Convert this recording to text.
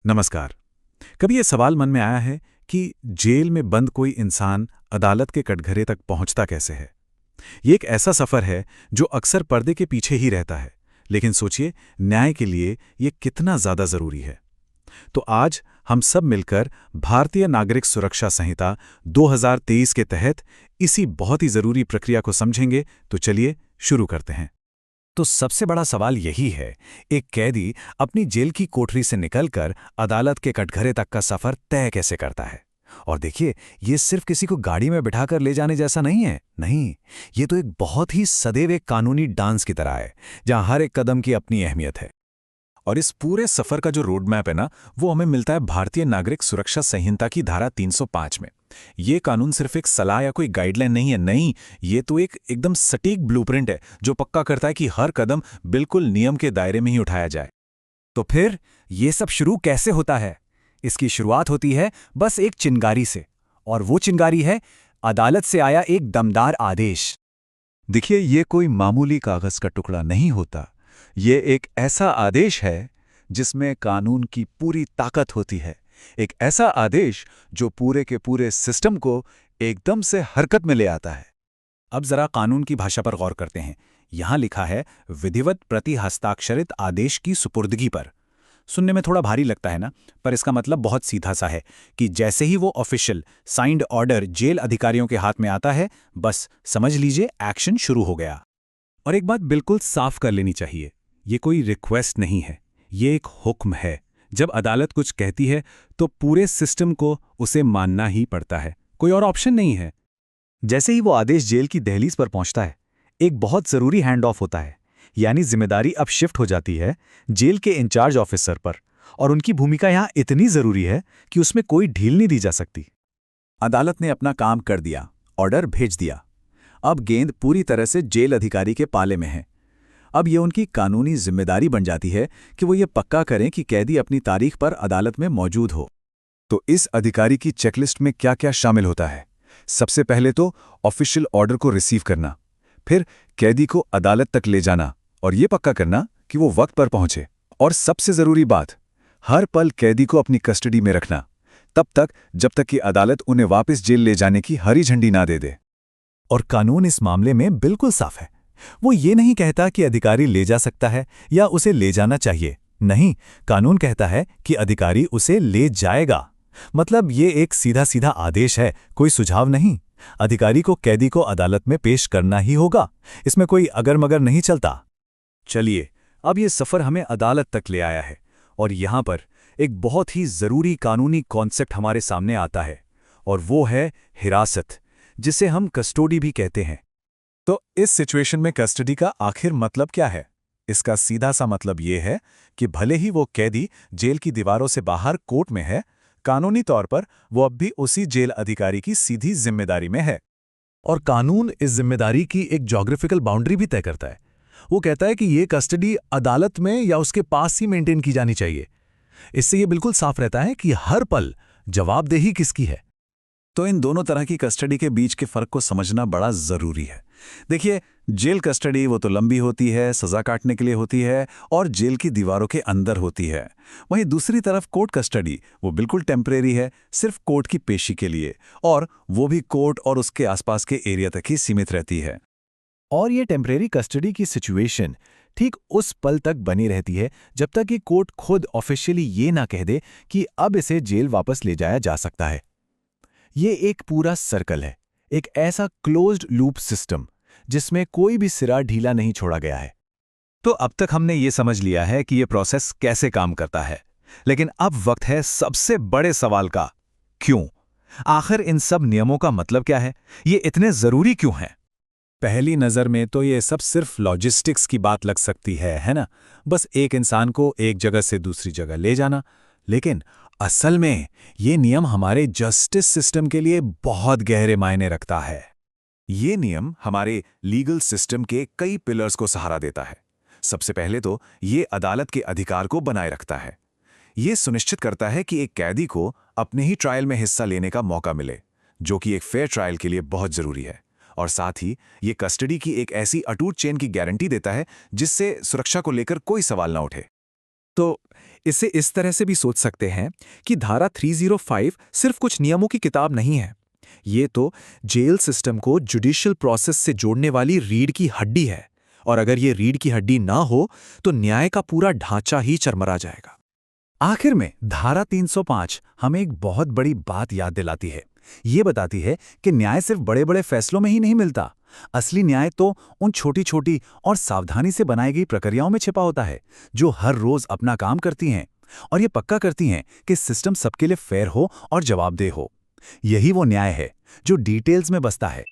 नमस्कार। कभी ये सवाल मन में आया है कि जेल में बंद कोई इंसान अदालत के कटघरे तक पहुंचता कैसे है। ये एक ऐसा सफर है जो अक्सर पर्दे के पीछे ही रहता है, लेकिन सोचिए न्याय के लिए ये कितना ज्यादा जरूरी है। तो आज हम सब मिलकर भारतीय नागरिक सुरक्षा संहिता 2023 के तहत इसी बहुत ही जरूरी प्रक्रिया को समझेंगे। तो चलिए शुरू करते हैं। तो सबसे बड़ा सवाल यही है, एक कैदी अपनी जेल की कोठरी से निकलकर अदालत के कटघरे तक का सफर तय कैसे करता है। और देखिए, ये सिर्फ किसी को गाड़ी में बिठाकर ले जाने जैसा नहीं है। नहीं, ये तो एक बहुत ही सदैव एक कानूनी डांस की तरह है, जहां हर एक कदम की अपनी अहमियत है। और इस पूरे सफर का जो रोड मैप है ना, वो हमें मिलता है भारतीय नागरिक सुरक्षा संहिता की धारा 305 में। ये कानून सिर्फ एक सलाह या कोई गाइडलाइन नहीं है, नहीं, ये तो एक एकदम सटीक ब्लूप्रिंट है जो पक्का करता है कि हर कदम बिल्कुल नियम के दायरे में ही उठाया जाए। तो फिर ये सब शुरू कैसे होता है? इसकी शुरुआत होती है बस एक चिंगारी से, और वो चिंगारी है अदालत से आया एक दमदार आदेश। देखिए, ये कोई मामूली कागज का टुकड़ा नहीं होता। ये एक ऐसा आदेश है जिसमें कानून की पूरी ताकत होती है। एक ऐसा आदेश जो पूरे के पूरे सिस्टम को एकदम से हरकत में ले आता है। अब जरा कानून की भाषा पर गौर करते हैं। यहां लिखा है विधिवत प्रति हस्ताक्षरित आदेश की सुपुर्दगी पर। सुनने में थोड़ा भारी लगता है ना, पर इसका मतलब बहुत सीधा सा है कि जैसे ही वो ऑफिशियल साइंड ऑर्डर जेल अधिकारियों के हाथ में आता है, बस समझ लीजिए एक्शन शुरू हो गया। और एक बात बिल्कुल साफ कर लेनी चाहिए, ये कोई रिक्वेस्ट नहीं है, ये एक हुक्म है। जब अदालत कुछ कहती है तो पूरे सिस्टम को उसे मानना ही पड़ता है, कोई और ऑप्शन नहीं है। जैसे ही वो आदेश जेल की दहलीज पर पहुंचता है, एक बहुत जरूरी हैंड ऑफ होता है। यानी जिम्मेदारी अब शिफ्ट हो जाती है जेल के इंचार्ज ऑफिसर पर, और उनकी भूमिका यहां इतनी जरूरी है कि उसमें कोई ढील नहीं दी जा सकती। अदालत ने अपना काम कर दिया, ऑर्डर भेज दिया। अब गेंद पूरी तरह से जेल अधिकारी के पाले में है। अब ये उनकी कानूनी जिम्मेदारी बन जाती है कि वो ये पक्का करें कि कैदी अपनी तारीख पर अदालत में मौजूद हो। तो इस अधिकारी की चेकलिस्ट में क्या क्या शामिल होता है? सबसे पहले तो ऑफिशियल ऑर्डर को रिसीव करना, फिर कैदी को अदालत तक ले जाना और ये पक्का करना कि वो वक्त पर पहुंचे। और सबसे जरूरी बात, हर पल कैदी को अपनी कस्टडी में रखना, तब तक जब तक कि अदालत उन्हें वापस जेल ले जाने की हरी झंडी ना दे दे। और कानून इस मामले में बिल्कुल साफ है। वो ये नहीं कहता कि अधिकारी ले जा सकता है या उसे ले जाना चाहिए। नहीं, कानून कहता है कि अधिकारी उसे ले जाएगा। मतलब ये एक सीधा सीधा आदेश है, कोई सुझाव नहीं। अधिकारी को कैदी को अदालत में पेश करना ही होगा, इसमें कोई अगर मगर नहीं चलता। चलिए, अब ये सफर हमें अदालत तक ले आया है, और यहां पर एक बहुत ही जरूरी कानूनी कॉन्सेप्ट हमारे सामने आता है, और वो है हिरासत, जिसे हम कस्टोडी भी कहते हैं। तो इस सिचुएशन में कस्टडी का आखिर मतलब क्या है? इसका सीधा सा मतलब ये है कि भले ही वो कैदी जेल की दीवारों से बाहर कोर्ट में है, कानूनी तौर पर वो अब भी उसी जेल अधिकारी की सीधी जिम्मेदारी में है। और कानून इस जिम्मेदारी की एक ज्योग्राफिकल बाउंड्री भी तय करता है। वो कहता है कि ये कस्टडी अदालत में या उसके पास ही मेंटेन की जानी चाहिए। इससे ये बिल्कुल साफ रहता है कि हर पल जवाबदेही किसकी है। तो इन दोनों तरह की कस्टडी के बीच के फर्क को समझना बड़ा जरूरी है। देखिए, जेल कस्टडी वो तो लंबी होती है, सजा काटने के लिए होती है और जेल की दीवारों के अंदर होती है। वहीं दूसरी तरफ कोर्ट कस्टडी वो बिल्कुल टेम्परेरी है, सिर्फ कोर्ट की पेशी के लिए, और वो भी कोर्ट और उसके आसपास के एरिया तक ही सीमित रहती है। और ये टेम्परेरी कस्टडी की सिचुएशन ठीक उस पल तक बनी रहती है जब तक कि कोर्ट खुद ऑफिशियली ये ना कह दे कि अब इसे जेल वापस ले जाया जा सकता है। ये एक पूरा सर्कल है, एक ऐसा क्लोज्ड लूप सिस्टम जिसमें कोई भी सिरा ढीला नहीं छोड़ा गया है। तो अब तक हमने ये समझ लिया है कि ये प्रोसेस कैसे काम करता है, लेकिन अब वक्त है सबसे बड़े सवाल का, क्यों? आखिर इन सब नियमों का मतलब क्या है? ये इतने जरूरी क्यों हैं? पहली नज़र में तो ये सब सिर्फ लॉजिस्टिक्स की बात लग सकती है ना? बस एक इंसान को एक जगह से दूसरी जगह ले जाना। लेकिन असल में ये नियम हमारे जस्टिस सिस्टम के लिए बहुत गहरे मायने रखता है। ये नियम हमारे लीगल सिस्टम के कई पिलर्स को सहारा देता है। सबसे पहले तो ये अदालत के अधिकार को बनाए रखता है। ये सुनिश्चित करता है कि एक कैदी को अपने ही ट्रायल में हिस्सा लेने का मौका मिले, जो कि एक फेयर ट्रायल के लिए बहुत जरूरी है। और साथ ही ये कस्टडी की एक ऐसी अटूट चेन की गारंटी देता है जिससे सुरक्षा को लेकर कोई सवाल ना उठे। तो इसे इस तरह से भी सोच सकते हैं कि धारा 305 सिर्फ कुछ नियमों की किताब नहीं है। ये तो जेल सिस्टम को जुडिशियल प्रोसेस से जोड़ने वाली रीढ़ की हड्डी है, और अगर ये रीढ़ की हड्डी ना हो तो न्याय का पूरा ढांचा ही चरमरा जाएगा। आखिर में धारा 305 हमें एक बहुत बड़ी बात याद दिलाती है। ये बताती है कि न्याय सिर्फ बड़े बड़े फैसलों में ही नहीं मिलता। असली न्याय तो उन छोटी छोटी और सावधानी से बनाई गई प्रक्रियाओं में छिपा होता है, जो हर रोज अपना काम करती हैं और ये पक्का करती हैं कि सिस्टम सबके लिए फेयर हो और जवाबदेह हो। यही वो न्याय है जो डिटेल्स में बसता है।